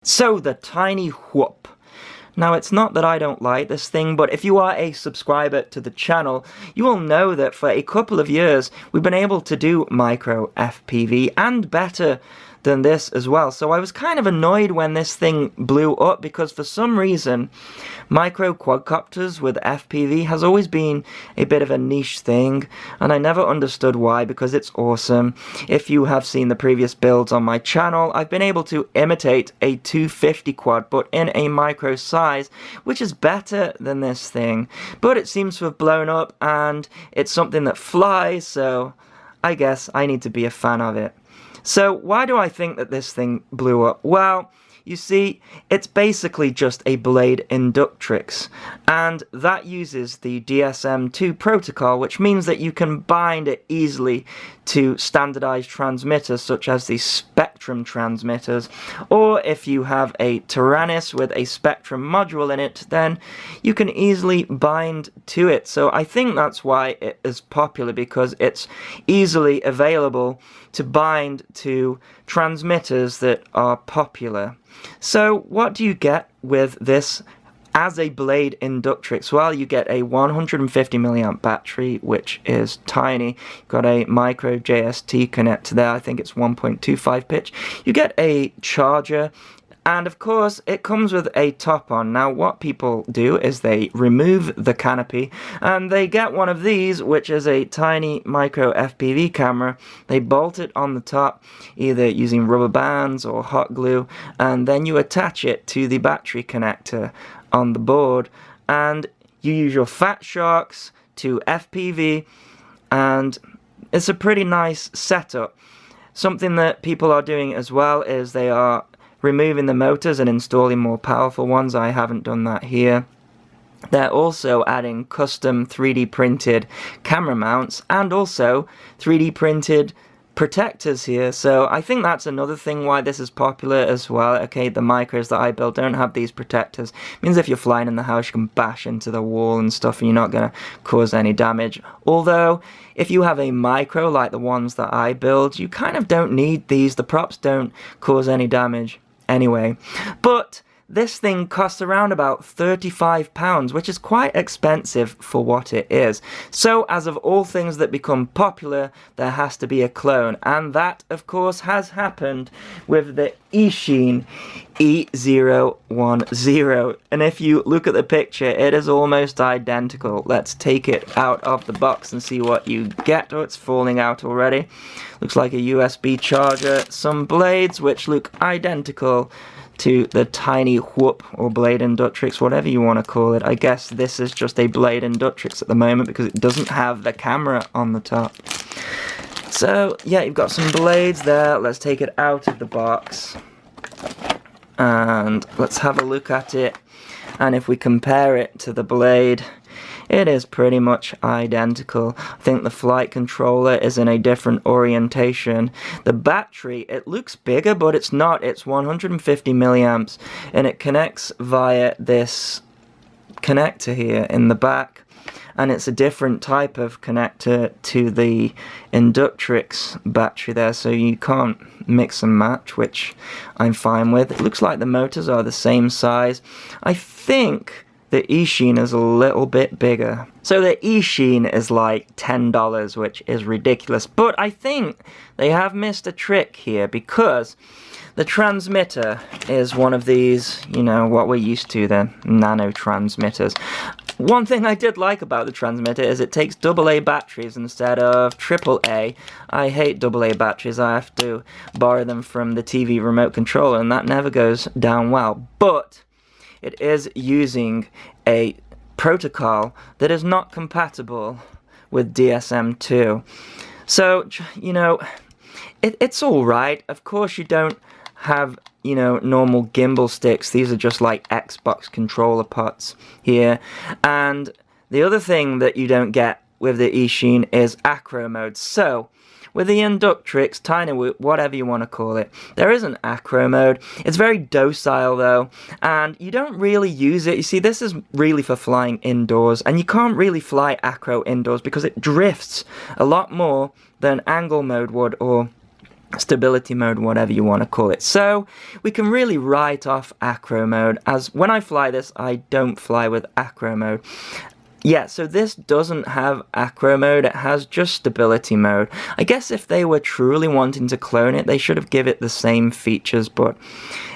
So, the Tiny Whoop. Now, it's not that I don't like this thing, but if you are a subscriber to the channel, you will know that for a couple of years, we've been able to do micro FPV, and better than this as well. So I was kind of annoyed when this thing blew up, because for some reason, micro quadcopters with FPV has always been a bit of a niche thing, and I never understood why, because it's awesome. If you have seen the previous builds on my channel, I've been able to imitate a 250 quad, but in a micro size, which is better than this thing. But it seems to have blown up, and it's something that flies, so I guess I need to be a fan of it. So why do I think that this thing blew up? Well, you see, it's basically just a blade inductrix, and that uses the DSM-2 protocol, which means that you can bind it easily to standardized transmitters such as the Spectrum transmitters, or if you have a Taranis with a Spectrum module in it, then you can easily bind to it. So I think that's why it is popular, because it's easily available to bind to transmitters that are popular. So what do you get with this as a blade inductrix? Well, you get a 150 milliamp battery, which is tiny. You've got a micro JST connector there. I think it's 1.25 pitch. You get a charger, and of course it comes with a top on. Now what people do is they remove the canopy and they get one of these, which is a tiny micro FPV camera. They bolt it on the top either using rubber bands or hot glue, and then you attach it to the battery connector on the board, and you use your fat shocks to FPV, and it's a pretty nice setup. Something that people are doing as well is they are removing the motors and installing more powerful ones. I haven't done that here. They're also adding custom 3D printed camera mounts and also 3D printed protectors here, so I think that's another thing why this is popular as well. Okay, the micros that I built don't have these protectors. It means if you're flying in the house, you can bash into the wall and stuff and you're not going to cause any damage. Although, if you have a micro like the ones that I build, you kind of don't need these. The props don't cause any damage anyway. But this thing costs around about £35, which is quite expensive for what it is. So, as of all things that become popular, there has to be a clone. And that, of course, has happened with the Eachine E010. And if you look at the picture, it is almost identical. Let's take it out of the box and see what you get. Oh, it's falling out already. Looks like a USB charger. Some blades, which look identical to the Tiny Whoop or blade inductrix, whatever you want to call it. I guess this is just a blade inductrix at the moment because it doesn't have the camera on the top. So yeah, you've got some blades there. Let's take it out of the box and let's have a look at it. And if we compare it to the blade, it is pretty much identical. I think the flight controller is in a different orientation. The battery, it looks bigger, but it's not. It's 150 milliamps, and it connects via this connector here in the back. And it's a different type of connector to the Inductrix battery there, so you can't mix and match, which I'm fine with. It looks like the motors are the same size. I think the Eachine is a little bit bigger. So the Eachine is like $10, which is ridiculous. But I think they have missed a trick here, because the transmitter is one of these, you know, what we're used to, the nano transmitters. One thing I did like about the transmitter is it takes AA batteries instead of AAA. I hate AA batteries. I have to borrow them from the TV remote controller, and that never goes down well. But it is using a protocol that is not compatible with DSM-2. So, you know, it's alright. Of course you don't have, you know, normal gimbal sticks. These are just like Xbox controller pots here. And the other thing that you don't get with the Eachine is acro mode. So, with the Inductrix, Tiny Whoop, whatever you want to call it, there is an acro mode. It's very docile though, and you don't really use it. You see, this is really for flying indoors, and you can't really fly acro indoors because it drifts a lot more than angle mode would, or stability mode, whatever you want to call it. So we can really write off acro mode, as when I fly this, I don't fly with acro mode. Yeah, so this doesn't have acro mode, it has just stability mode. I guess if they were truly wanting to clone it, they should have given it the same features, but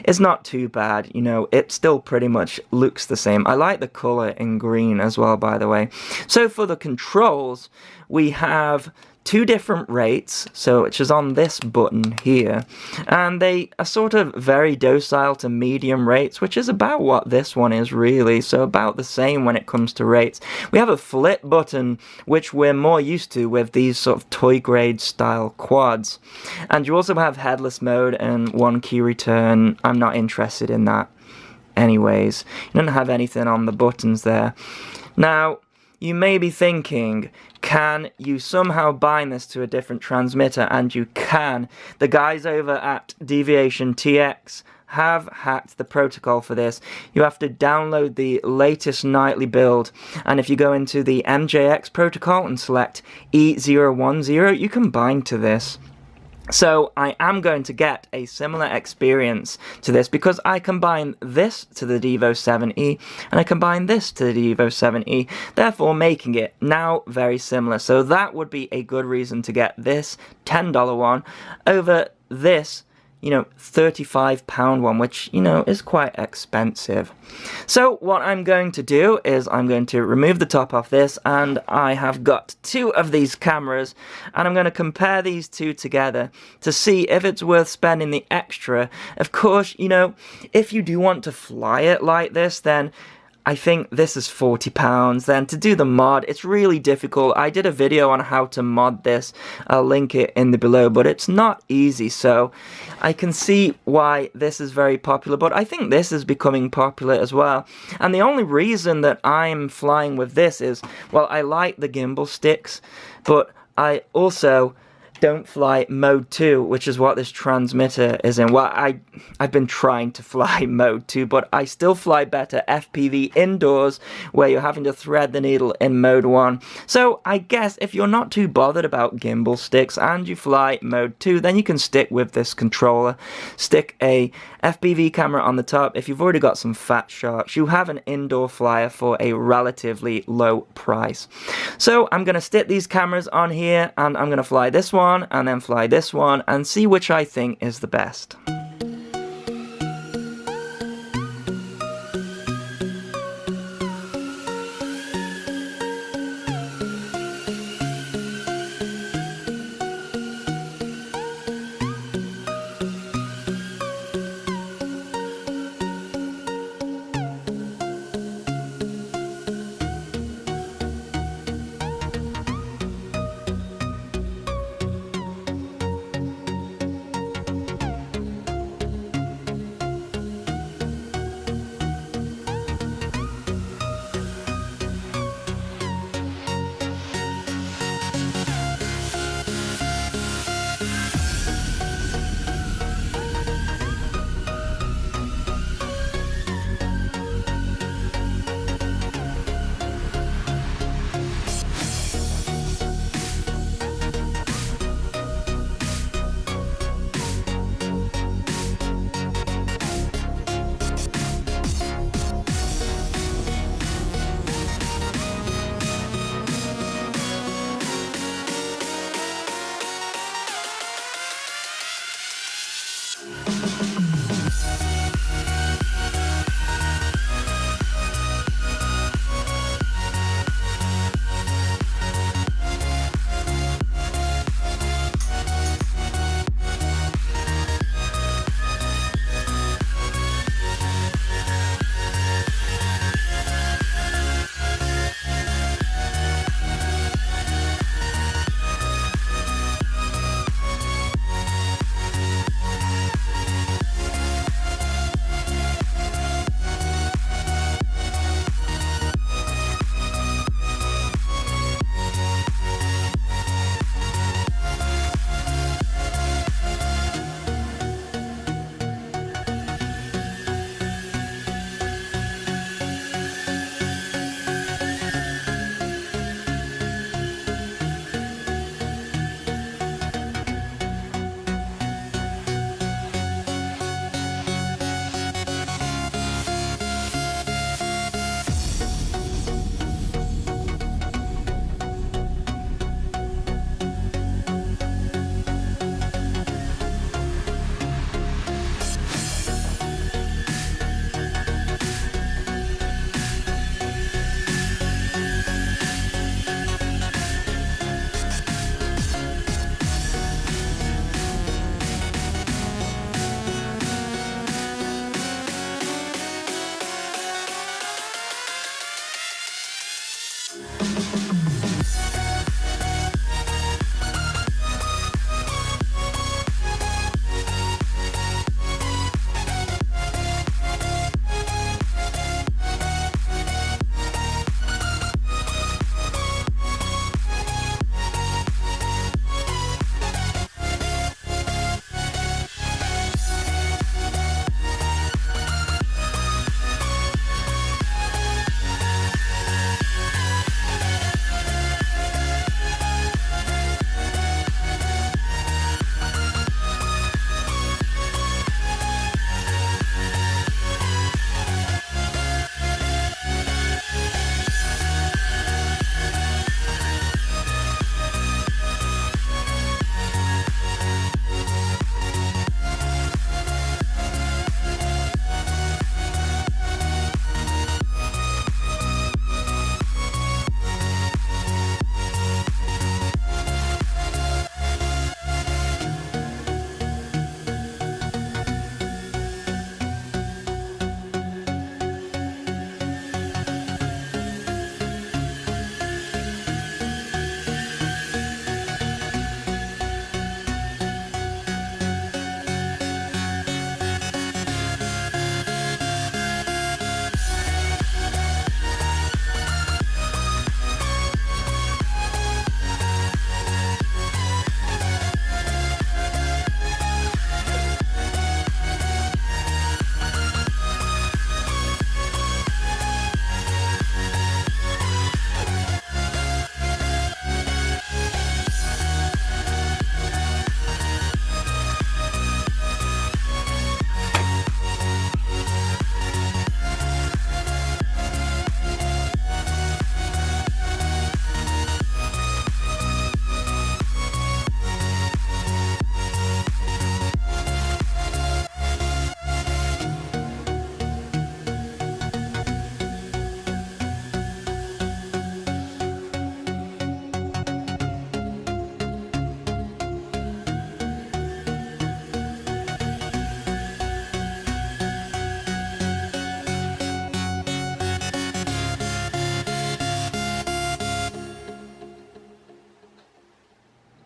it's not too bad, you know, it still pretty much looks the same. I like the color in green as well, by the way. So for the controls, we have two different rates, so which is on this button here, and they are sort of very docile to medium rates, which is about what this one is really, so about the same when it comes to rates. We have a flip button, which we're more used to with these sort of toy grade style quads, and you also have headless mode and one key return. I'm not interested in that anyways. You don't have anything on the buttons there. Now you may be thinking, can you somehow bind this to a different transmitter? And you can. The guys over at Deviation TX have hacked the protocol for this. You have to download the latest nightly build, and if you go into the MJX protocol and select E010, you can bind to this. So I am going to get a similar experience to this because I combine this to the Devo 7E and I combine this to the Devo 7E, therefore making it now very similar. So that would be a good reason to get this $10 one over this, you know, £35 one, which, you know, is quite expensive. So what I'm going to do is I'm going to remove the top off this, and I have got two of these cameras, and I'm going to compare these two together to see if it's worth spending the extra. Of course, you know, if you do want to fly it like this, then I think this is £40. Then to do the mod, it's really difficult. I did a video on how to mod this. I'll link it in the below, but it's not easy. So I can see why this is very popular, but I think this is becoming popular as well. And the only reason that I'm flying with this is, well, I like the gimbal sticks, but I also don't fly mode 2, which is what this transmitter is in. Well, I've been trying to fly mode 2, but I still fly better FPV indoors, where you're having to thread the needle in mode 1. So I guess if you're not too bothered about gimbal sticks and you fly mode 2, then you can stick with this controller. Stick a FPV camera on the top. If you've already got some fat sharks, you have an indoor flyer for a relatively low price. So I'm going to stick these cameras on here, and I'm going to fly this one and then fly this one and see which I think is the best.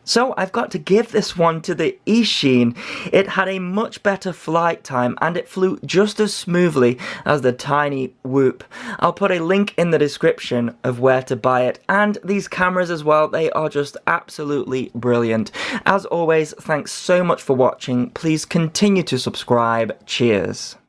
So I've got to give this one to the Eachine. It had a much better flight time and it flew just as smoothly as the tiny Whoop. I'll put a link in the description of where to buy it, and these cameras as well, they are just absolutely brilliant. As always, thanks so much for watching. Please continue to subscribe. Cheers.